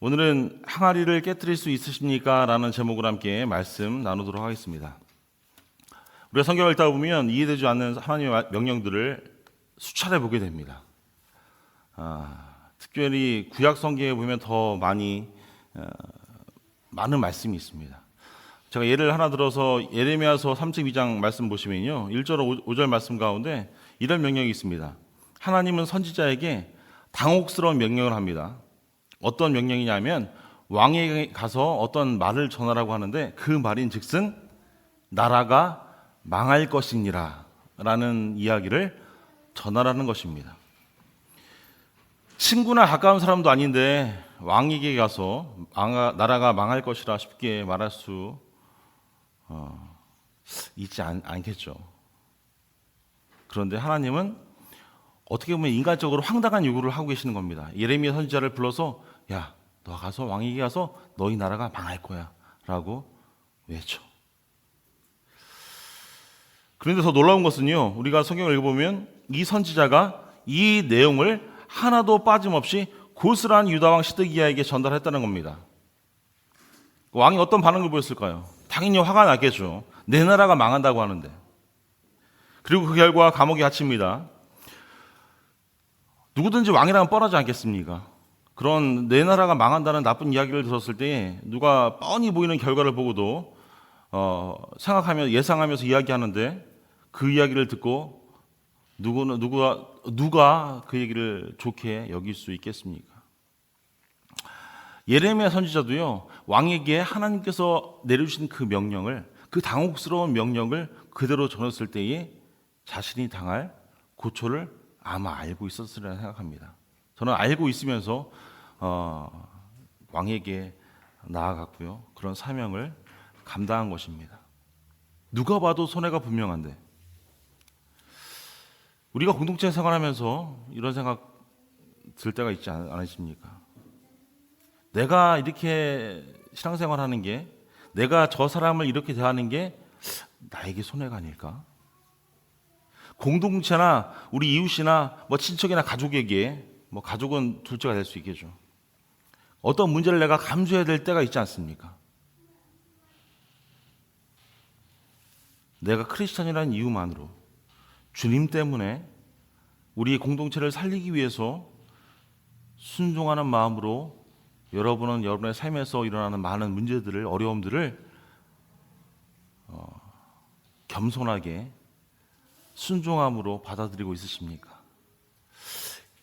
오늘은 항아리를 깨뜨릴 수 있으십니까? 라는 제목으로 함께 말씀 나누도록 하겠습니다. 우리가 성경을 읽다 보면 이해되지 않는 하나님의 명령들을 수차례 보게 됩니다. 특별히 구약 성경에 보면 더 많은 말씀이 있습니다. 제가 예를 하나 들어서 예레미야서 32장 말씀 보시면요, 1절 5절 말씀 가운데 이런 명령이 있습니다. 하나님은 선지자에게 당혹스러운 명령을 합니다. 어떤 명령이냐면 왕에게 가서 어떤 말을 전하라고 하는데 그 말인즉슨 나라가 망할 것이니라 라는 이야기를 전하라는 것입니다. 친구나 가까운 사람도 아닌데 왕에게 가서 나라가 망할 것이라 쉽게 말할 수 있지 않겠죠. 그런데 하나님은 어떻게 보면 인간적으로 황당한 요구를 하고 계시는 겁니다. 예레미야 선지자를 불러서 야, 너 가서 왕에게 가서 너희 나라가 망할 거야 라고 외쳐. 그런데 더 놀라운 것은요, 우리가 성경을 읽어보면 이 선지자가 이 내용을 하나도 빠짐없이 고스란히 유다왕 시드기야에게 전달했다는 겁니다. 왕이 어떤 반응을 보였을까요? 당연히 화가 나겠죠. 내 나라가 망한다고 하는데. 그리고 그 결과 감옥에 갇힙니다. 누구든지 왕이라면 뻔하지 않겠습니까? 그런 내 나라가 망한다는 나쁜 이야기를 들었을 때 누가 뻔히 보이는 결과를 보고도 예상하면서 이야기하는데 그 이야기를 듣고 누가 그 얘기를 좋게 여길 수 있겠습니까? 예레미야 선지자도요, 왕에게 하나님께서 내려주신 그 명령을, 그 당혹스러운 명령을 그대로 전했을 때에 자신이 당할 고초를 아마 알고 있었으리라 생각합니다. 저는 알고 있으면서 왕에게 나아갔고요, 그런 사명을 감당한 것입니다. 누가 봐도 손해가 분명한데 우리가 공동체 생활하면서 이런 생각 들 때가 있지 않으십니까? 내가 이렇게 신앙생활하는 게, 내가 저 사람을 이렇게 대하는 게 나에게 손해가 아닐까? 공동체나 우리 이웃이나 친척이나 가족에게, 가족은 둘째가 될 수 있겠죠. 어떤 문제를 내가 감수해야 될 때가 있지 않습니까? 내가 크리스찬이라는 이유만으로, 주님 때문에 우리의 공동체를 살리기 위해서 순종하는 마음으로 여러분은 여러분의 삶에서 일어나는 많은 문제들을, 어려움들을 겸손하게 순종함으로 받아들이고 있으십니까?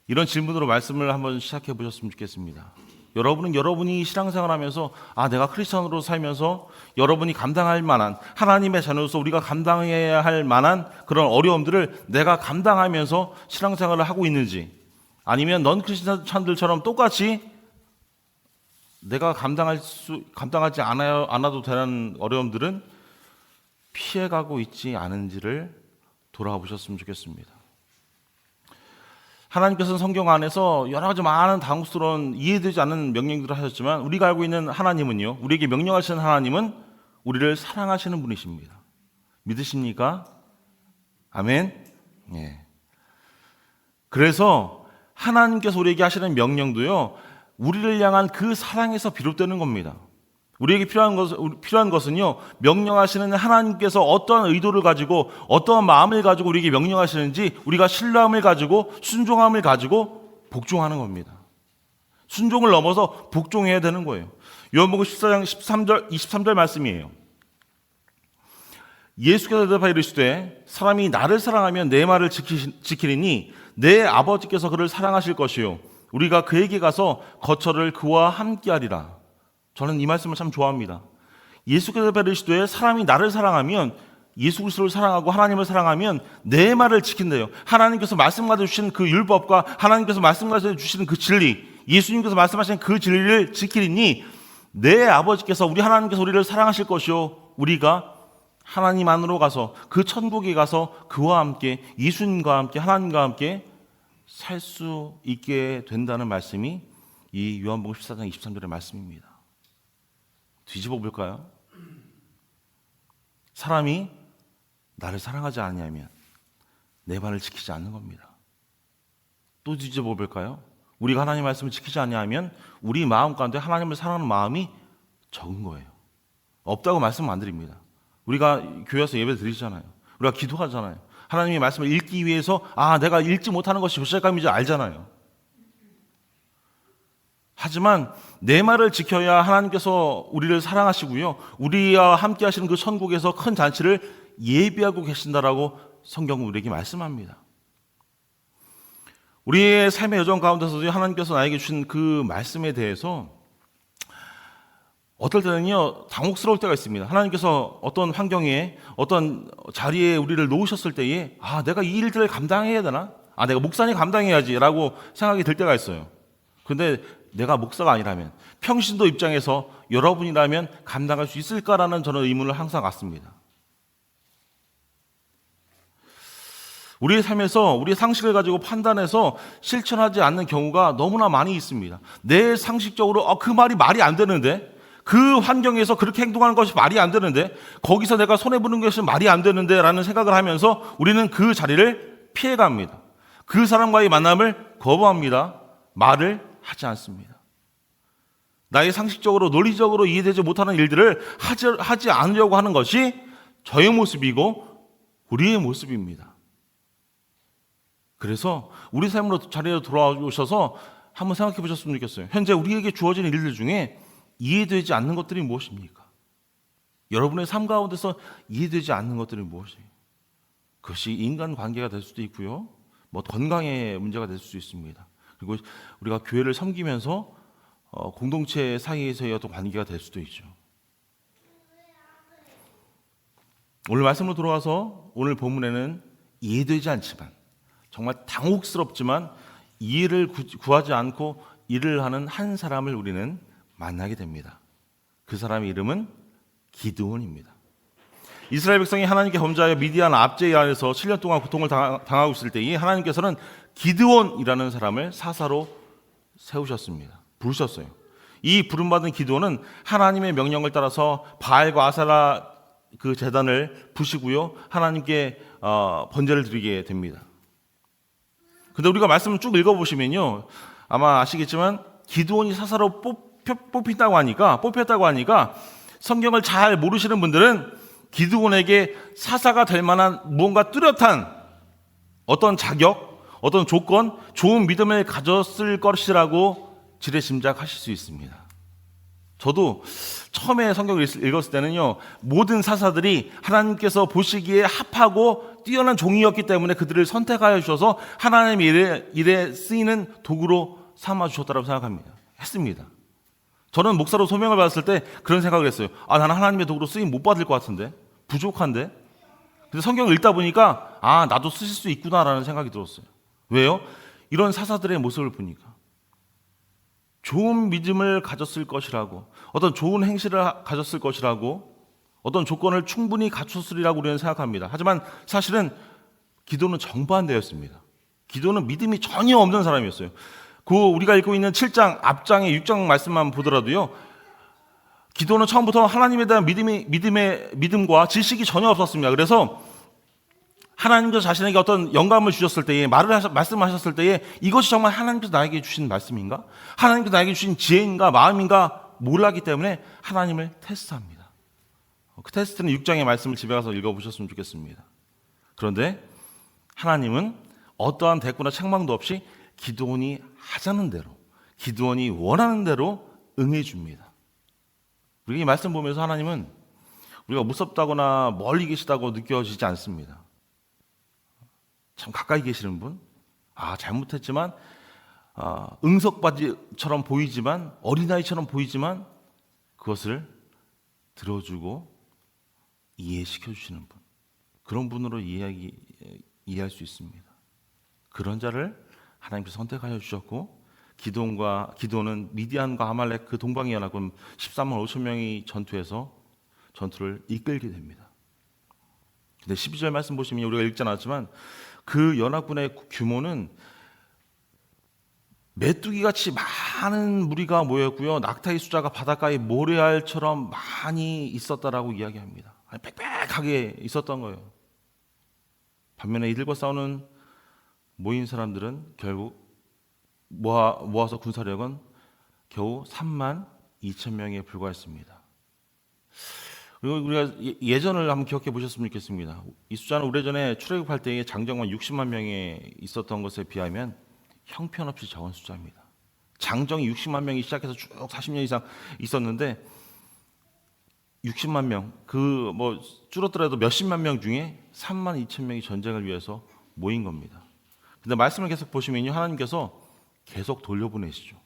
이런 질문으로 말씀을 한번 시작해 보셨으면 좋겠습니다. 여러분은 여러분이 신앙생활하면서 내가 크리스천으로 살면서 여러분이 감당할 만한, 하나님의 자녀로서 우리가 감당해야 할 만한 그런 어려움들을 내가 감당하면서 신앙생활을 하고 있는지, 아니면 넌 크리스천들처럼 똑같이 내가 감당하지 않아도 되는 어려움들은 피해가고 있지 않은지를 돌아보셨으면 좋겠습니다. 하나님께서는 성경 안에서 여러 가지 많은 당혹스러운 이해되지 않는 명령들을 하셨지만 우리가 알고 있는 하나님은요, 우리에게 명령하시는 하나님은 우리를 사랑하시는 분이십니다. 믿으십니까? 아멘. 예. 그래서 하나님께서 우리에게 하시는 명령도요, 우리를 향한 그 사랑에서 비롯되는 겁니다. 우리에게 필요한 것은요, 명령하시는 하나님께서 어떠한 의도를 가지고, 어떠한 마음을 가지고 우리에게 명령하시는지 우리가 신뢰함을 가지고, 순종함을 가지고 복종하는 겁니다. 순종을 넘어서 복종해야 되는 거예요. 요한복음 14장 23절 말씀이에요. 예수께서 대답하여 이르시되 사람이 나를 사랑하면 내 말을 지키리니 내 아버지께서 그를 사랑하실 것이요 우리가 그에게 가서 거처를 그와 함께하리라. 저는 이 말씀을 참 좋아합니다. 예수께서 이르시되 사람이 나를 사랑하면, 예수 그리스도를 사랑하고 하나님을 사랑하면 내 말을 지킨대요. 하나님께서 말씀하셔 주신 그 율법과 하나님께서 말씀하셔 주시는 그 진리, 예수님께서 말씀하신 그 진리를 지키리니 내 아버지께서, 우리 하나님께서 우리를 사랑하실 것이요 우리가 하나님 안으로 가서, 그 천국에 가서 그와 함께, 예수님과 함께, 하나님과 함께 살 수 있게 된다는 말씀이 이 요한복음 14장 23절의 말씀입니다. 뒤집어 볼까요? 사람이 나를 사랑하지 않으면 내 말을 지키지 않는 겁니다. 또 뒤집어 볼까요? 우리가 하나님의 말씀을 지키지 아니하면 우리 마음 가운데 하나님을 사랑하는 마음이 적은 거예요. 없다고 말씀 안 드립니다. 우리가 교회에서 예배 드리잖아요. 우리가 기도하잖아요. 하나님의 말씀을 읽기 위해서 내가 읽지 못하는 것이 죄책감인지 알잖아요. 하지만 내 말을 지켜야 하나님께서 우리를 사랑하시고요, 우리와 함께 하시는 그 천국에서 큰 잔치를 예비하고 계신다라고 성경은 우리에게 말씀합니다. 우리의 삶의 여정 가운데서도 하나님께서 나에게 주신 그 말씀에 대해서 어떨 때는요 당혹스러울 때가 있습니다. 하나님께서 어떤 환경에 어떤 자리에 우리를 놓으셨을 때에 내가 이 일들을 감당해야 되나? 내가 목사님 감당해야지 라고 생각이 들 때가 있어요. 근데 내가 목사가 아니라면, 평신도 입장에서 여러분이라면 감당할 수 있을까라는 저는 의문을 항상 갖습니다. 우리의 삶에서 우리의 상식을 가지고 판단해서 실천하지 않는 경우가 너무나 많이 있습니다. 내 상식적으로 그 말이 안 되는데, 그 환경에서 그렇게 행동하는 것이 말이 안 되는데, 거기서 내가 손해보는 것이 말이 안 되는데 라는 생각을 하면서 우리는 그 자리를 피해갑니다. 그 사람과의 만남을 거부합니다. 말을 하지 않습니다. 나의 상식적으로 논리적으로 이해되지 못하는 일들을 하지 않으려고 하는 것이 저의 모습이고 우리의 모습입니다. 그래서 우리 삶으로 자리에 돌아오셔서 한번 생각해 보셨으면 좋겠어요. 현재 우리에게 주어진 일들 중에 이해되지 않는 것들이 무엇입니까? 여러분의 삶 가운데서 이해되지 않는 것들이 무엇이에요? 그것이 인간관계가 될 수도 있고요, 건강의 문제가 될 수도 있습니다. 그리고 우리가 교회를 섬기면서 공동체 사이에서의 어떤 관계가 될 수도 있죠. 오늘 말씀으로 돌아가서 오늘 본문에는 이해되지 않지만, 정말 당혹스럽지만 이해를 구하지 않고 일을 하는 한 사람을 우리는 만나게 됩니다. 그 사람의 이름은 기드온입니다. 이스라엘 백성이 하나님께 범죄하여 미디안 압제에 안에서 7년 동안 고통을 당하고 있을 때에 하나님께서는 기드온이라는 사람을 사사로 세우셨습니다. 부르셨어요. 이 부름받은 기드온은 하나님의 명령을 따라서 바알과 아세라 그 제단을 부시고요, 하나님께 번제를 드리게 됩니다. 근데 우리가 말씀을 쭉 읽어보시면요, 아마 아시겠지만 기드온이 사사로 뽑혔다고 하니까 성경을 잘 모르시는 분들은 기드온에게 사사가 될 만한 무언가 뚜렷한 어떤 자격, 어떤 조건, 좋은 믿음을 가졌을 것이라고 지레짐작하실 수 있습니다. 저도 처음에 성경을 읽었을 때는요, 모든 사사들이 하나님께서 보시기에 합하고 뛰어난 종이었기 때문에 그들을 선택하여 주셔서 하나님의 일에 쓰이는 도구로 삼아 주셨다고 생각합니다. 했습니다. 저는 목사로 소명을 받았을 때 그런 생각을 했어요. 나는 하나님의 도구로 쓰임 못 받을 것 같은데, 부족한데. 근데 성경을 읽다 보니까 나도 쓰실 수 있구나라는 생각이 들었어요. 왜요? 이런 사사들의 모습을 보니까 좋은 믿음을 가졌을 것이라고, 어떤 좋은 행실을 가졌을 것이라고, 어떤 조건을 충분히 갖췄으리라고 우리는 생각합니다. 하지만 사실은 기도는 정반대였습니다. 기도는 믿음이 전혀 없는 사람이었어요. 우리가 읽고 있는 7장 앞장의 6장 말씀만 보더라도요, 기도는 처음부터 하나님에 대한 믿음과 지식이 전혀 없었습니다. 그래서 하나님께서 자신에게 어떤 영감을 주셨을 때에, 말씀하셨을 때에 이것이 정말 하나님께서 나에게 주신 말씀인가? 하나님께서 나에게 주신 지혜인가? 마음인가? 몰랐기 때문에 하나님을 테스트합니다. 그 테스트는 6장의 말씀을 집에 가서 읽어보셨으면 좋겠습니다. 그런데 하나님은 어떠한 대꾸나 책망도 없이 기드온이 하자는 대로, 기드온이 원하는 대로 응해 줍니다. 우리가 이 말씀 보면서 하나님은 우리가 무섭다거나 멀리 계시다고 느껴지지 않습니다. 참 가까이 계시는 분, 잘못했지만 응석바지처럼 보이지만, 어린아이처럼 보이지만 그것을 들어주고 이해시켜 주시는 분, 그런 분으로 이해할 수 있습니다. 그런 자를 하나님께서 선택하여 주셨고, 기드온은 미디안과 아말렉 그 동방에 연합군 13만 5천 명이 전투를 이끌게 됩니다. 근데 12절 말씀 보시면 우리가 읽지 않았지만 그 연합군의 규모는 메뚜기같이 많은 무리가 모였고요, 낙타의 숫자가 바닷가의 모래알처럼 많이 있었다라고 이야기합니다. 빽빽하게 있었던 거예요. 반면에 이들과 싸우는 모인 사람들은 결국 모아서 군사력은 겨우 3만 2천 명에 불과했습니다. 그리고 우리가 예전을 한번 기억해 보셨으면 좋겠습니다. 이 숫자는 오래전에 출애굽할 때의 장정만 60만 명에 있었던 것에 비하면 형편없이 적은 숫자입니다. 장정이 60만 명이 시작해서 쭉 40년 이상 있었는데 60만 명, 줄었더라도 몇십만 명 중에 3만 2천 명이 전쟁을 위해서 모인 겁니다. 근데 말씀을 계속 보시면요, 하나님께서 계속 돌려보내시죠.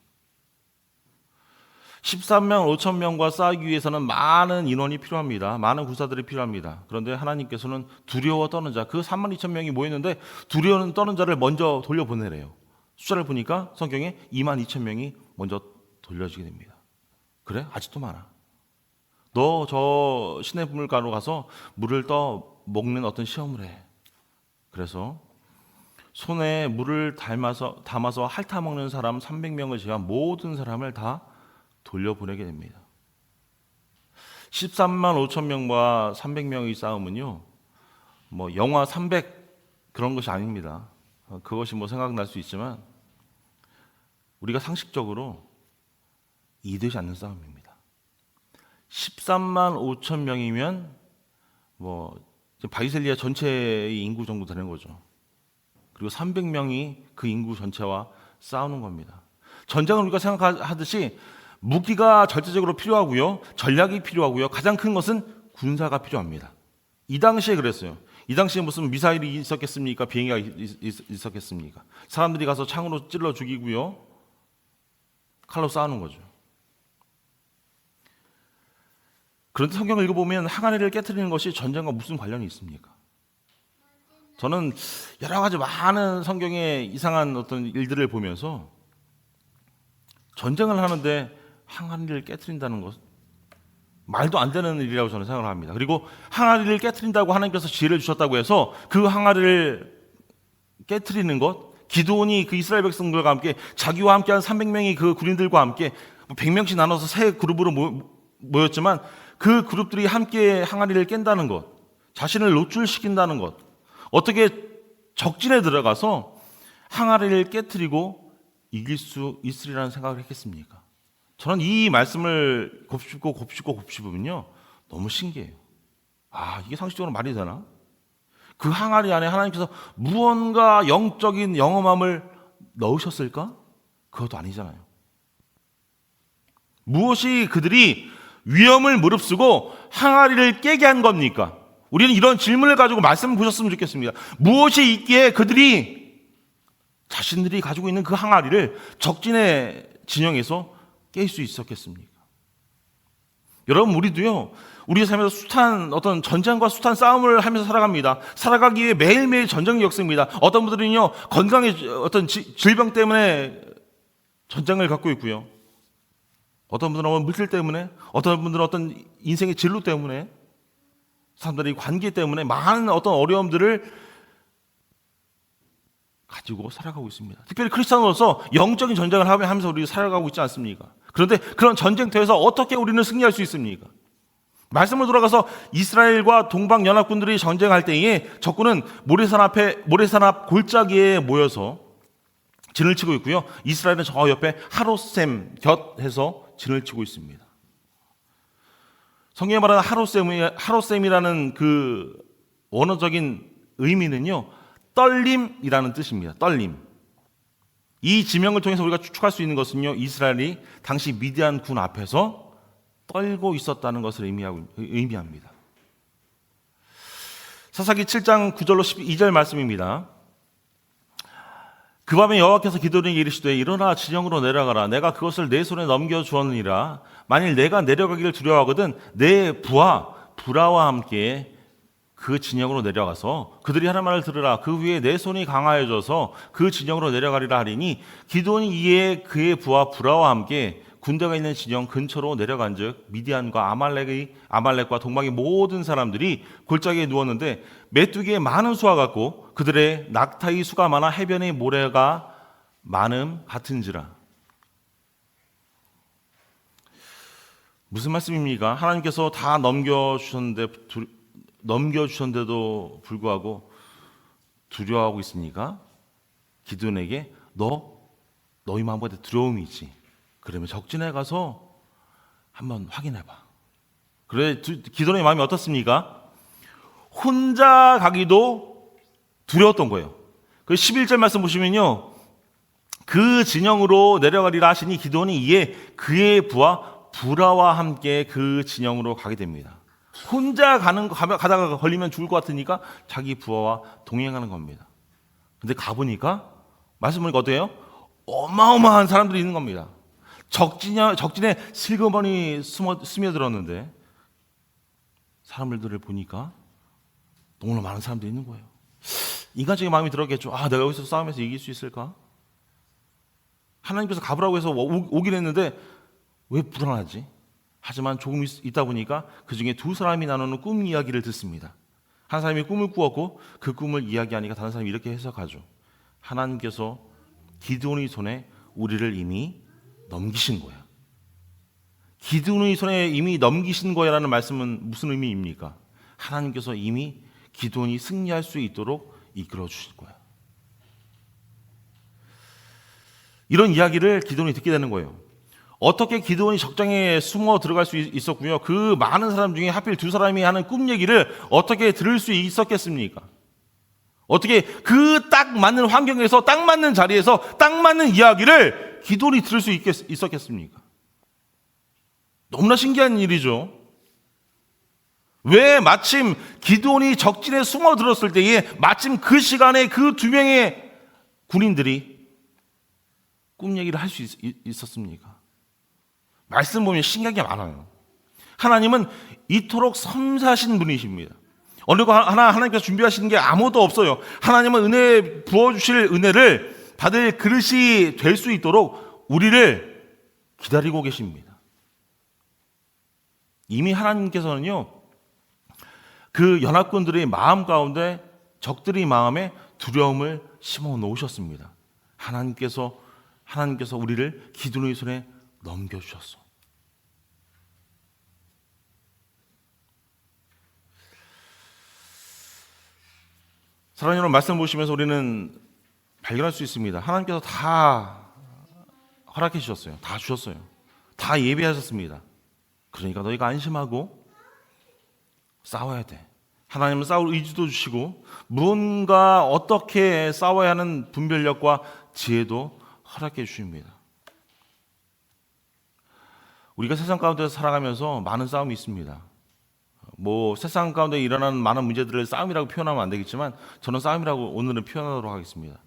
13만 5천 명과 싸우기 위해서는 많은 인원이 필요합니다. 많은 군사들이 필요합니다. 그런데 하나님께서는 두려워 떠는 자, 그 3만 2천 명이 모였는데 두려워 떠는 자를 먼저 돌려보내래요. 숫자를 보니까 성경에 2만 2천 명이 먼저 돌려지게 됩니다. 그래? 아직도 많아. 너 저 시냇물가로 가서 물을 떠 먹는 어떤 시험을 해. 그래서 손에 물을 담아서 핥아 먹는 사람 300명을 제외한 모든 사람을 다 돌려보내게 됩니다. 13만 5천 명과 300명의 싸움은요, 영화 300 그런 것이 아닙니다. 그것이 생각날 수 있지만 우리가 상식적으로 이해되지 않는 싸움입니다. 13만 5천 명이면 바이셀리아 전체의 인구 정도 되는 거죠. 그리고 300명이 그 인구 전체와 싸우는 겁니다. 전쟁은 우리가 생각하듯이 무기가 절대적으로 필요하고요, 전략이 필요하고요, 가장 큰 것은 군사가 필요합니다. 이 당시에 그랬어요. 이 당시에 무슨 미사일이 있었겠습니까? 비행기가 있었겠습니까? 사람들이 가서 창으로 찔러 죽이고요, 칼로 싸우는 거죠. 그런데 성경을 읽어보면 항아리를 깨트리는 것이 전쟁과 무슨 관련이 있습니까? 저는 여러 가지 많은 성경의 이상한 어떤 일들을 보면서 전쟁을 하는데 항아리를 깨트린다는 것, 말도 안 되는 일이라고 저는 생각을 합니다. 그리고 항아리를 깨트린다고 하나님께서 지혜를 주셨다고 해서 그 항아리를 깨트리는 것, 기드온이 그 이스라엘 백성들과 함께 자기와 함께한 300명이 그 군인들과 함께 100명씩 나눠서 세 그룹으로 모였지만 그 그룹들이 함께 항아리를 깬다는 것, 자신을 노출시킨다는 것, 어떻게 적진에 들어가서 항아리를 깨트리고 이길 수 있으리라는 생각을 했겠습니까? 저는 이 말씀을 곱씹으면요, 너무 신기해요. 이게 상식적으로 말이 되나? 그 항아리 안에 하나님께서 무언가 영적인 영험함을 넣으셨을까? 그것도 아니잖아요. 무엇이 그들이 위험을 무릅쓰고 항아리를 깨게 한 겁니까? 우리는 이런 질문을 가지고 말씀을 보셨으면 좋겠습니다. 무엇이 있기에 그들이 자신들이 가지고 있는 그 항아리를 적진의 진영에서 깰 수 있었겠습니까? 여러분, 우리도요, 우리의 삶에서 어떤 전쟁과 숱한 싸움을 하면서 살아갑니다. 살아가기 위해 매일매일 전쟁을 겪습니다. 어떤 분들은요, 건강의 어떤 질병 때문에 전쟁을 갖고 있고요. 어떤 분들은 물질 때문에, 어떤 분들은 어떤 인생의 진로 때문에, 사람들이 관계 때문에 많은 어떤 어려움들을 가지고 살아가고 있습니다. 특별히 크리스찬으로서 영적인 전쟁을 하면서 우리 살아가고 있지 않습니까? 그런데 그런 전쟁터에서 어떻게 우리는 승리할 수 있습니까? 말씀을 돌아가서 이스라엘과 동방연합군들이 전쟁할 때에 적군은 모래산 앞 골짜기에 모여서 진을 치고 있고요. 이스라엘은 저 옆에 하롯셈 곁에서 진을 치고 있습니다. 성경에 말하는 하롯셈이라는 그 원어적인 의미는요, 떨림이라는 뜻입니다. 떨림. 이 지명을 통해서 우리가 추측할 수 있는 것은요, 이스라엘이 당시 미디안 군 앞에서 떨고 있었다는 것을 의미합니다. 사사기 7장 9절로 12절 말씀입니다. 그 밤에 여호와께서 기드온에게 이르시되 일어나 진영으로 내려가라. 내가 그것을 내 손에 넘겨주었느니라. 만일 내가 내려가기를 두려워하거든 내 부하 브라와 함께 그 진영으로 내려가서 그들이 하는 말을 들으라. 그 후에 내 손이 강하여져서 그 진영으로 내려가리라 하리니 기드온이 이에 그의 부하 브라와 함께 군대가 있는 진영 근처로 내려간즉 미디안과 아말렉과 동방의 모든 사람들이 골짜기에 누웠는데 메뚜기의 많은 수와 같고 그들의 낙타의 수가 많아 해변의 모래가 많음 같은지라. 무슨 말씀입니까? 하나님께서 다 넘겨주셨는데도 불구하고 두려워하고 있으니까 기드온에게 너 너희 마음에 두려움이 있지. 그러면 적진에 가서 한번 확인해봐. 그래, 기도원의 마음이 어떻습니까? 혼자 가기도 두려웠던 거예요. 그 11절 말씀 보시면요, 그 진영으로 내려가리라 하시니 기도원이 이에 그의 부하 부라와 함께 그 진영으로 가게 됩니다. 혼자 가다가 걸리면 죽을 것 같으니까 자기 부하와 동행하는 겁니다. 근데 가보니까 말씀 보니까 어때요? 어마어마한 사람들이 있는 겁니다. 적진에 슬그머니 스며들었는데 사람들을 보니까 너무나 많은 사람들이 있는 거예요. 인간적인 마음이 들었겠죠. 내가 여기서 싸움에서 이길 수 있을까? 하나님께서 가보라고 해서 오긴 했는데 왜 불안하지? 하지만 조금 있다 보니까 그 중에 두 사람이 나누는 꿈 이야기를 듣습니다. 한 사람이 꿈을 꾸었고 그 꿈을 이야기하니까 다른 사람이 이렇게 해석하죠. 하나님께서 기드온의 손에 우리를 이미 넘기신 거야. 기드온의 손에 이미 넘기신 거야라는 말씀은 무슨 의미입니까? 하나님께서 이미 기드온이 승리할 수 있도록 이끌어 주실 거야. 이런 이야기를 기드온이 듣게 되는 거예요. 어떻게 기드온이 적장에 숨어 들어갈 수 있었고요. 그 많은 사람 중에 하필 두 사람이 하는 꿈 얘기를 어떻게 들을 수 있었겠습니까? 어떻게 그 딱 맞는 환경에서 딱 맞는 자리에서 딱 맞는 이야기를 기드온이 들을 수 있었겠습니까? 너무나 신기한 일이죠. 왜 마침 기드온이 적진에 숨어 들었을 때에 마침 그 시간에 그 두 명의 군인들이 꿈 얘기를 할 수 있었습니까? 말씀 보면 신기한 게 많아요. 하나님은 이토록 섬세하신 분이십니다. 어느 거 하나 하나님께서 준비하시는 게 아무것도 없어요. 하나님은 은혜 부어주실 은혜를 받을 그릇이 될 수 있도록 우리를 기다리고 계십니다. 이미 하나님께서는요, 그 연합군들의 마음 가운데 적들의 마음에 두려움을 심어 놓으셨습니다. 하나님께서 우리를 기드온의 손에 넘겨주셨어. 사랑하는 여러분, 말씀 보시면서 우리는 발견할 수 있습니다. 하나님께서 다 허락해 주셨어요. 다 주셨어요. 다 예비하셨습니다. 그러니까 너희가 안심하고 싸워야 돼. 하나님은 싸울 의지도 주시고 무언가 어떻게 싸워야 하는 분별력과 지혜도 허락해 주십니다. 우리가 세상 가운데서 살아가면서 많은 싸움이 있습니다. 세상 가운데 일어나는 많은 문제들을 싸움이라고 표현하면 안 되겠지만 저는 싸움이라고 오늘은 표현하도록 하겠습니다.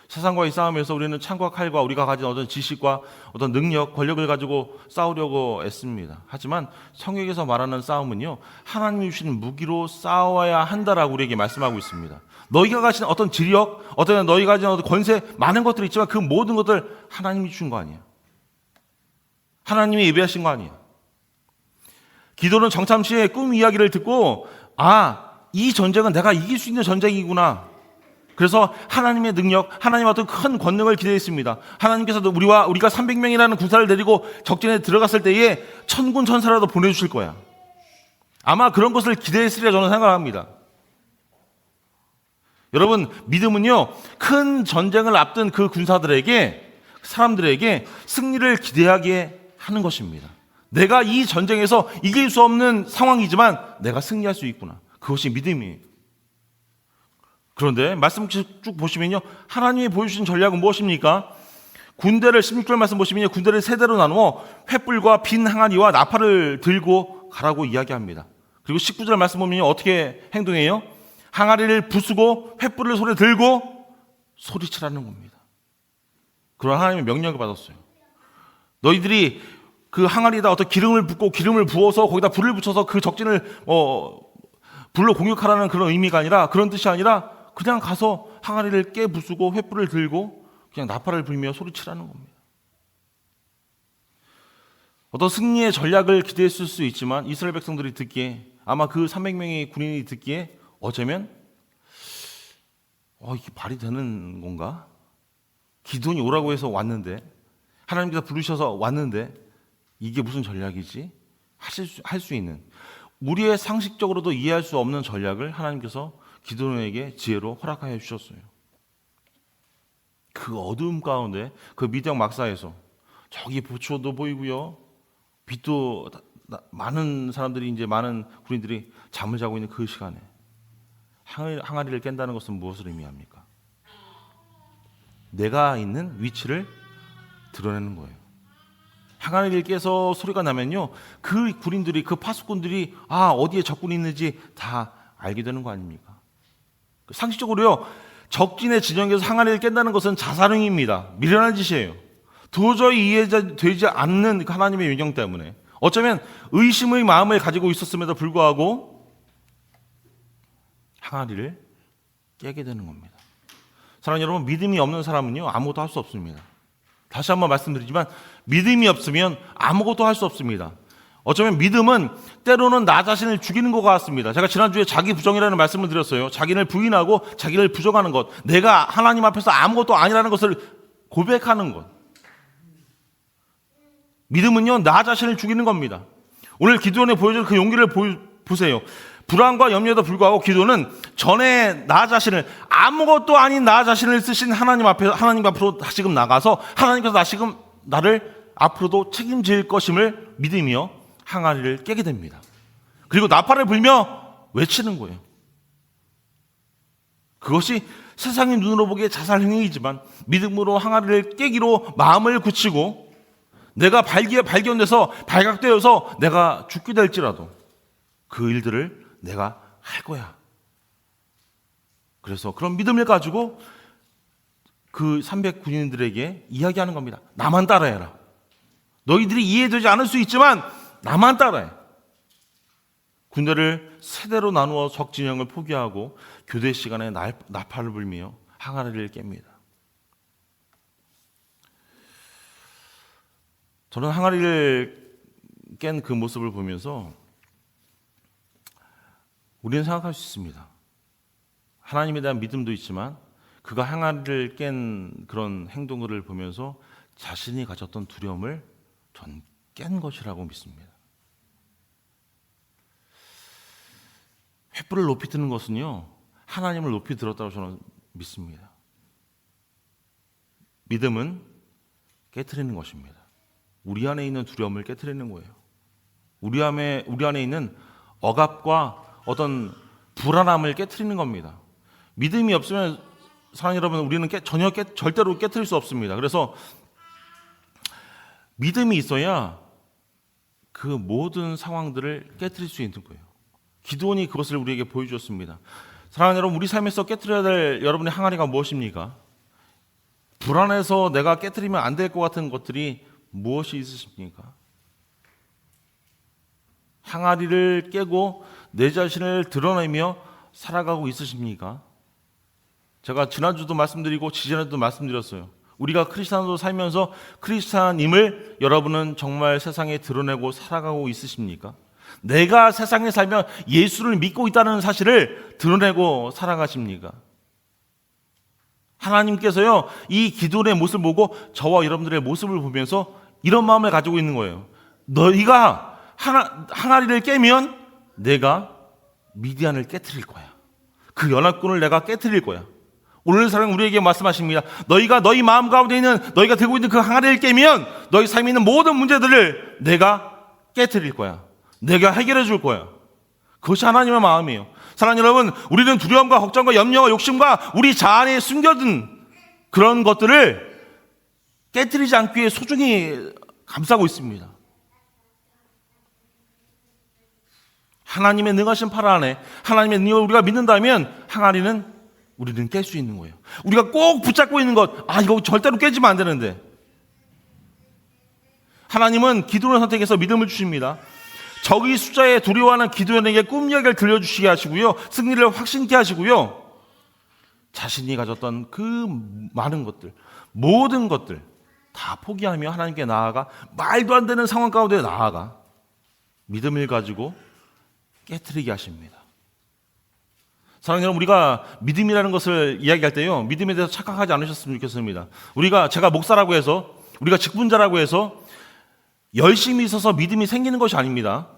세상과의 싸움에서 우리는 창과 칼과 우리가 가진 어떤 지식과 어떤 능력, 권력을 가지고 싸우려고 애씁니다. 하지만 성경에서 말하는 싸움은요, 하나님이 주신 무기로 싸워야 한다라고 우리에게 말씀하고 있습니다. 너희가 가진 어떤 지력, 너희가 가진 어떤 권세, 많은 것들이 있지만 그 모든 것들 하나님이 주신 거 아니야. 하나님이 예비하신 거 아니야. 기도는 정참시의 꿈 이야기를 듣고 이 전쟁은 내가 이길 수 있는 전쟁이구나. 그래서 하나님의 능력, 하나님의 어떤 큰 권능을 기대했습니다. 하나님께서도 우리가 300명이라는 군사를 데리고 적진에 들어갔을 때에 천군 천사라도 보내주실 거야. 아마 그런 것을 기대했으리라 저는 생각합니다. 여러분, 믿음은요, 큰 전쟁을 앞둔 그 사람들에게 승리를 기대하게 하는 것입니다. 내가 이 전쟁에서 이길 수 없는 상황이지만 내가 승리할 수 있구나. 그것이 믿음이에요. 그런데 말씀 쭉 보시면요, 하나님이 보여주신 전략은 무엇입니까? 군대를 16절 말씀 보시면요, 군대를 세 대로 나누어 횃불과 빈 항아리와 나팔을 들고 가라고 이야기합니다. 그리고 19절 말씀 보면요, 어떻게 행동해요? 항아리를 부수고 횃불을 손에 들고 소리치라는 겁니다. 그런 하나님의 명령을 받았어요. 너희들이 그 항아리에다 어떤 기름을 붓고 기름을 부어서 거기다 불을 붙여서 그 적진을 불로 공격하라는 그런 의미가 아니라, 그런 뜻이 아니라 그냥 가서 항아리를 깨 부수고 횃불을 들고 그냥 나팔을 불며 소리치라는 겁니다. 어떤 승리의 전략을 기대했을 수 있지만 이스라엘 백성들이 듣기에, 아마 그 300명의 군인이 듣기에 어쩌면 이게 말이 되는 건가? 기드온이 오라고 해서 왔는데, 하나님께서 부르셔서 왔는데 이게 무슨 전략이지? 할 수 있는, 우리의 상식적으로도 이해할 수 없는 전략을 하나님께서 기드온에게 지혜로 허락하여 주셨어요. 그 어두움 가운데 그 미디안 막사에서 저기 보초도 보이고요. 빛도 많은 사람들이 이제 많은 군인들이 잠을 자고 있는 그 시간에 항아리를 깬다는 것은 무엇을 의미합니까? 내가 있는 위치를 드러내는 거예요. 항아리를 깨서 소리가 나면요, 그 군인들이, 그 파수꾼들이 어디에 적군이 있는지 다 알게 되는 거 아닙니까? 상식적으로요, 적진의 진영에서 항아리를 깬다는 것은 자살행위입니다. 미련한 짓이에요. 도저히 이해되지 않는 하나님의 명령 때문에 어쩌면 의심의 마음을 가지고 있었음에도 불구하고 항아리를 깨게 되는 겁니다. 사랑하는 여러분, 믿음이 없는 사람은요, 아무것도 할 수 없습니다. 다시 한번 말씀드리지만 믿음이 없으면 아무것도 할 수 없습니다. 어쩌면 믿음은 때로는 나 자신을 죽이는 것 같습니다. 제가 지난주에 자기 부정이라는 말씀을 드렸어요. 자기를 부인하고 자기를 부정하는 것, 내가 하나님 앞에서 아무것도 아니라는 것을 고백하는 것. 믿음은요, 나 자신을 죽이는 겁니다. 오늘 기도원에 보여준 그 용기를 보세요. 불안과 염려에도 불구하고 기도는 전에 나 자신을, 아무것도 아닌 나 자신을 쓰신 하나님 앞으로 다시금 나가서 하나님께서 다시금 나를 앞으로도 책임질 것임을 믿으며 항아리를 깨게 됩니다. 그리고 나팔을 불며 외치는 거예요. 그것이 세상의 눈으로 보기에 자살 행위이지만 믿음으로 항아리를 깨기로 마음을 굳히고 내가 발견돼서 발각되어서 내가 죽게 될지라도 그 일들을 내가 할 거야. 그래서 그런 믿음을 가지고 그 300군인들에게 이야기하는 겁니다. 나만 따라해라. 너희들이 이해되지 않을 수 있지만 나만 따라해. 군대를 세대로 나누어 적진영을 포기하고 교대 시간에 나팔을 불며 항아리를 깹니다. 저는 항아리를 깬 그 모습을 보면서 우리는 생각할 수 있습니다. 하나님에 대한 믿음도 있지만 그가 항아리를 깬 그런 행동을 보면서 자신이 가졌던 두려움을 전 깬 것이라고 믿습니다. 횃불을 높이 드는 것은요, 하나님을 높이 들었다고 저는 믿습니다. 믿음은 깨트리는 것입니다. 우리 안에 있는 두려움을 깨트리는 거예요. 우리 안에 있는 억압과 어떤 불안함을 깨트리는 겁니다. 믿음이 없으면 사랑하는 여러분, 우리는 절대로 깨트릴 수 없습니다. 그래서 믿음이 있어야 그 모든 상황들을 깨트릴 수 있는 거예요. 기도원이 그것을 우리에게 보여주었습니다. 사랑하는 여러분, 우리 삶에서 깨트려야 될 여러분의 항아리가 무엇입니까? 불안해서 내가 깨트리면 안 될 것 같은 것들이 무엇이 있으십니까? 항아리를 깨고 내 자신을 드러내며 살아가고 있으십니까? 제가 지난주도 말씀드리고 지난주도 말씀드렸어요. 우리가 크리스찬으로 살면서 크리스찬임을 여러분은 정말 세상에 드러내고 살아가고 있으십니까? 내가 세상에 살면 예수를 믿고 있다는 사실을 드러내고 살아가십니까? 하나님께서요, 이 기도의 모습을 보고 저와 여러분들의 모습을 보면서 이런 마음을 가지고 있는 거예요. 너희가 항아리를 깨면 내가 미디안을 깨트릴 거야. 그 연합군을 내가 깨트릴 거야. 오늘 사랑 우리에게 말씀하십니다. 너희가 너희 마음 가운데 있는, 너희가 들고 있는 그 항아리를 깨면 너희 삶에 있는 모든 문제들을 내가 깨트릴 거야. 내가 해결해 줄 거야. 그것이 하나님의 마음이에요. 사랑하는 여러분, 우리는 두려움과 걱정과 염려와 욕심과 우리 자아에 숨겨둔 그런 것들을 깨트리지 않기 위해 소중히 감싸고 있습니다. 하나님의 능하신 팔 안에 하나님의 능력을 우리가 믿는다면 항아리는 우리는 깰 수 있는 거예요. 우리가 꼭 붙잡고 있는 것, 이거 절대로 깨지면 안 되는데. 하나님은 기도를 선택해서 믿음을 주십니다. 적의 숫자에 두려워하는 기도원에게 꿈 이야기를 들려주시게 하시고요, 승리를 확신케 하시고요, 자신이 가졌던 그 많은 것들, 모든 것들 다 포기하며 하나님께 나아가 말도 안 되는 상황 가운데 나아가 믿음을 가지고 깨트리게 하십니다. 사랑하는 여러분, 우리가 믿음이라는 것을 이야기할 때요, 믿음에 대해서 착각하지 않으셨으면 좋겠습니다. 제가 목사라고 해서, 우리가 직분자라고 해서 열심히 있어서 믿음이 생기는 것이 아닙니다.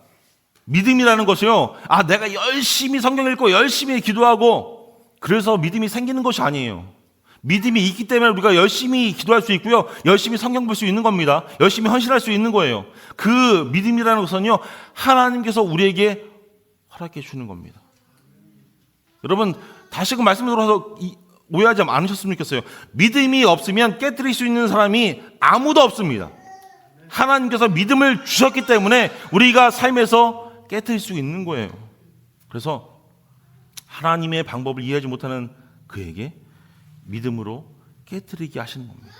믿음이라는 것이요, 내가 열심히 성경 읽고 열심히 기도하고 그래서 믿음이 생기는 것이 아니에요. 믿음이 있기 때문에 우리가 열심히 기도할 수 있고요. 열심히 성경 볼 수 있는 겁니다. 열심히 헌신할 수 있는 거예요. 그 믿음이라는 것은요, 하나님께서 우리에게 허락해 주는 겁니다. 여러분, 다시금 말씀을 들어서 오해하지 않으셨으면 좋겠어요. 믿음이 없으면 깨뜨릴 수 있는 사람이 아무도 없습니다. 하나님께서 믿음을 주셨기 때문에 우리가 삶에서 깨뜨릴 수 있는 거예요. 그래서 하나님의 방법을 이해하지 못하는 그에게 믿음으로 깨뜨리게 하시는 겁니다.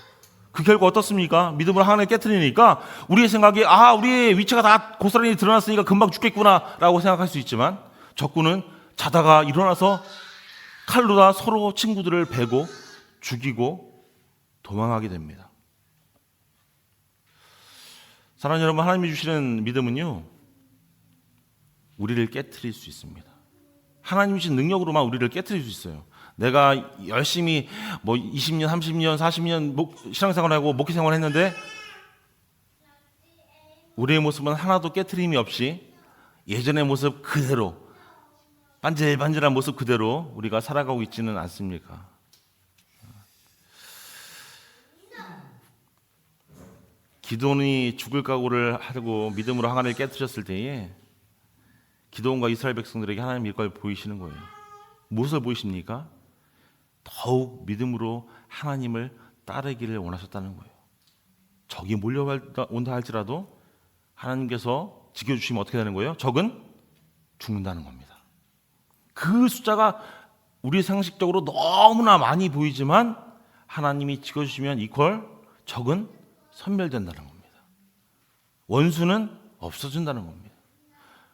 그 결과 어떻습니까? 믿음으로 하나님을 깨뜨리니까 우리의 생각에 우리의 위치가 다 고스란히 드러났으니까 금방 죽겠구나 라고 생각할 수 있지만, 적군은 자다가 일어나서 칼로 다 서로 친구들을 베고 죽이고 도망하게 됩니다. 사랑하는 여러분, 하나님이 주시는 믿음은요, 우리를 깨트릴 수 있습니다. 하나님이 주신 능력으로만 우리를 깨트릴 수 있어요. 내가 열심히 20년, 30년, 40년 신앙생활하고 목회생활을 했는데 우리의 모습은 하나도 깨트림이 없이 예전의 모습 그대로, 반질반질한 모습 그대로 우리가 살아가고 있지는 않습니까? 기드온이 죽을 각오를 하고 믿음으로 항아리를 깨뜨렸을 때에 기드온과 이스라엘 백성들에게 하나님 일과를 보이시는 거예요. 무엇을 보이십니까? 더욱 믿음으로 하나님을 따르기를 원하셨다는 거예요. 적이 몰려온다 할지라도 하나님께서 지켜주시면 어떻게 되는 거예요? 적은 죽는다는 겁니다. 그 숫자가 우리 상식적으로 너무나 많이 보이지만 하나님이 지켜주시면 이퀄 적은 선멸된다는 겁니다. 원수는 없어진다는 겁니다.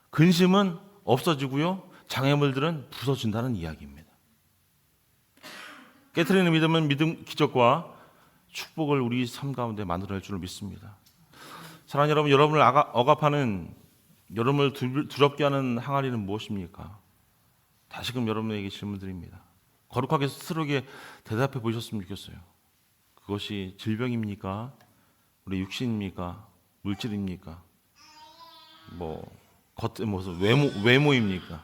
근심은 없어지고요, 장애물들은 부서진다는 이야기입니다. 깨트리는 믿음은 믿음 기적과 축복을 우리 삶 가운데 만들어낼 줄 믿습니다. 사랑하는 여러분, 여러분을 억압하는, 여러분을 두렵게 하는 항아리는 무엇입니까? 다시금 여러분에게 질문드립니다. 거룩하게 스스로에게 대답해 보셨으면 좋겠어요. 그것이 질병입니까? 우리 육신입니까? 물질입니까? 겉의 모습, 외모입니까?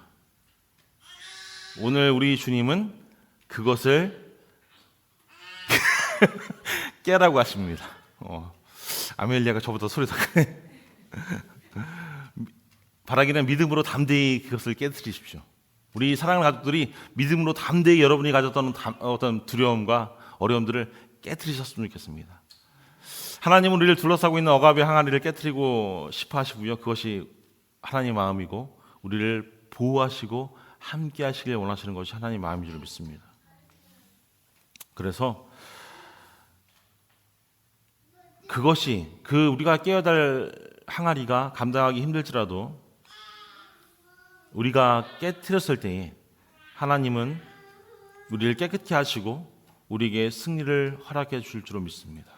오늘 우리 주님은 그것을 깨라고 하십니다. 아멜리아가 저보다 소리 더 크네. 바라기는 믿음으로 담대히 그것을 깨뜨리십시오. 우리 사랑하는 가족들이 믿음으로 담대히 여러분이 가졌던 어떤 두려움과 어려움들을 깨뜨리셨으면 좋겠습니다. 하나님은 우리를 둘러싸고 있는 억압의 항아리를 깨뜨리고 싶어 하시고요, 그것이 하나님 마음이고 우리를 보호하시고 함께 하시길 원하시는 것이 하나님 마음인 줄 믿습니다. 그래서 그것이 우리가 깨어야 될 항아리가 감당하기 힘들지라도 우리가 깨뜨렸을 때에 하나님은 우리를 깨끗게 하시고 우리에게 승리를 허락해 줄 줄로 믿습니다.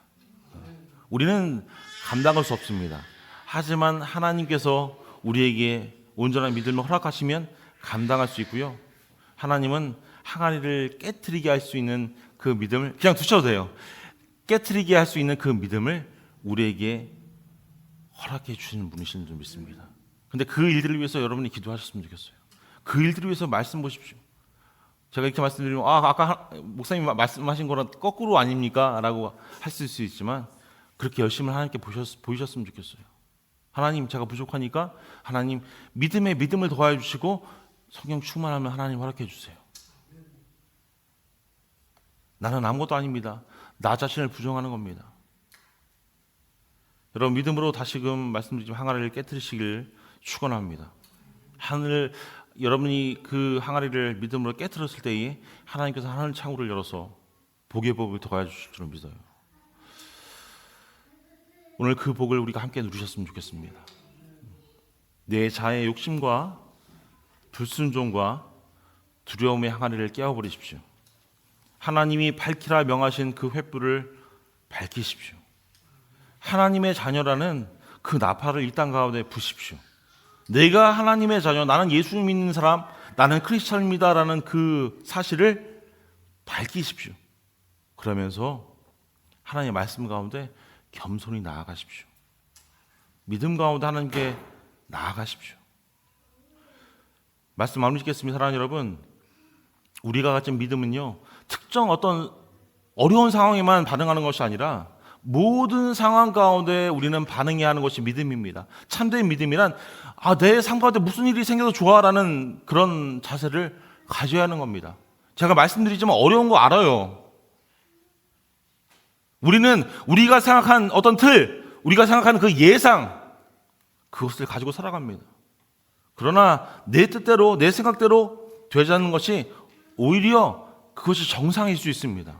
우리는 감당할 수 없습니다. 하지만 하나님께서 우리에게 온전한 믿음을 허락하시면 감당할 수 있고요, 하나님은 항아리를 깨트리게 할 수 있는 그 믿음을 그냥 두셔도 돼요. 깨트리게 할 수 있는 그 믿음을 우리에게 허락해 주시는 분이신 줄 믿습니다. 근데 그 일들을 위해서 여러분이 기도하셨으면 좋겠어요. 그 일들을 위해서 말씀 보십시오. 제가 이렇게 말씀드리면 아까 목사님 말씀하신 거랑 거꾸로 아닙니까? 라고 하실 수 있지만 그렇게 열심히 하나님께 보이셨으면 좋겠어요. 하나님, 제가 부족하니까 하나님 믿음을 더하여 주시고 성령 충만하면 하나님 허락해 주세요. 나는 아무것도 아닙니다. 나 자신을 부정하는 겁니다. 여러분, 믿음으로 다시금 말씀드리지만 항아리를 깨뜨리시길 축원합니다. 여러분이 그 항아리를 믿음으로 깨뜨렸을 때에 하나님께서 하늘 창호를 열어서 복의 복을 더하여 주실 줄 믿어요. 오늘 그 복을 우리가 함께 누리셨으면 좋겠습니다. 내 자의 욕심과 불순종과 두려움의 항아리를 깨워버리십시오. 하나님이 밝히라 명하신 그 횃불을 밝히십시오. 하나님의 자녀라는 그 나팔을 이 땅 가운데 부십시오. 내가 하나님의 자녀, 나는 예수 믿는 사람, 나는 크리스찬입니다라는 그 사실을 밝히십시오. 그러면서 하나님의 말씀 가운데 겸손히 나아가십시오. 믿음 가운데 하나님께 나아가십시오. 말씀 마무리 짓겠습니다. 사랑하는 여러분, 우리가 가진 믿음은요, 특정 어떤 어려운 상황에만 반응하는 것이 아니라 모든 상황 가운데 우리는 반응해야 하는 것이 믿음입니다. 참된 믿음이란 내 삶 가운데 무슨 일이 생겨도 좋아라는 그런 자세를 가져야 하는 겁니다. 제가 말씀드리지만 어려운 거 알아요. 우리는 우리가 생각한 어떤 틀, 우리가 생각하는 그 예상, 그것을 가지고 살아갑니다. 그러나 내 뜻대로, 내 생각대로 되지 않는 것이 오히려 그것이 정상일 수 있습니다.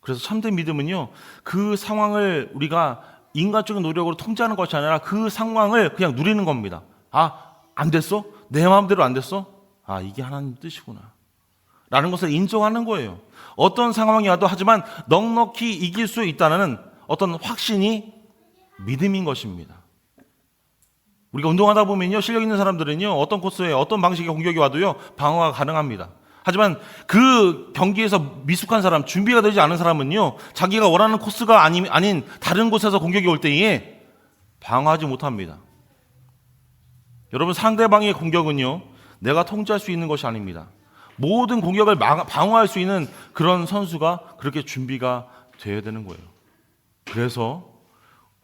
그래서 참된 믿음은요, 그 상황을 우리가 인간적인 노력으로 통제하는 것이 아니라 그 상황을 그냥 누리는 겁니다. 안 됐어? 내 마음대로 안 됐어? 이게 하나님 뜻이구나 라는 것을 인정하는 거예요. 어떤 상황이 와도 하지만 넉넉히 이길 수 있다는 어떤 확신이 믿음인 것입니다. 우리가 운동하다 보면요, 실력 있는 사람들은요, 어떤 코스에 어떤 방식의 공격이 와도요, 방어가 가능합니다. 하지만 그 경기에서 미숙한 사람, 준비가 되지 않은 사람은요, 자기가 원하는 코스가 아닌 다른 곳에서 공격이 올 때에 방어하지 못합니다. 여러분, 상대방의 공격은요, 내가 통제할 수 있는 것이 아닙니다. 모든 공격을 방어할 수 있는 그런 선수가 그렇게 준비가 되어야 되는 거예요. 그래서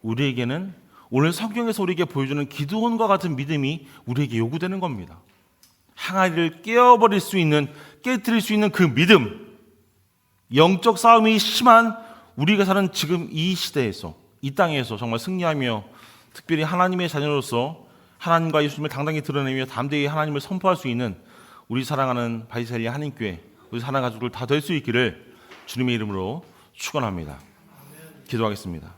우리에게는 오늘 성경에서 우리에게 보여주는 기드온과 같은 믿음이 우리에게 요구되는 겁니다. 항아리를 깨트릴 수 있는 그 믿음, 영적 싸움이 심한 우리가 사는 지금 이 시대에서, 이 땅에서 정말 승리하며 특별히 하나님의 자녀로서 하나님과 예수님을 당당히 드러내며 담대히 하나님을 선포할 수 있는 우리 사랑하는 바이셀리 한인교회, 우리 사랑 가족들 다 될 수 있기를 주님의 이름으로 축원합니다. 기도하겠습니다.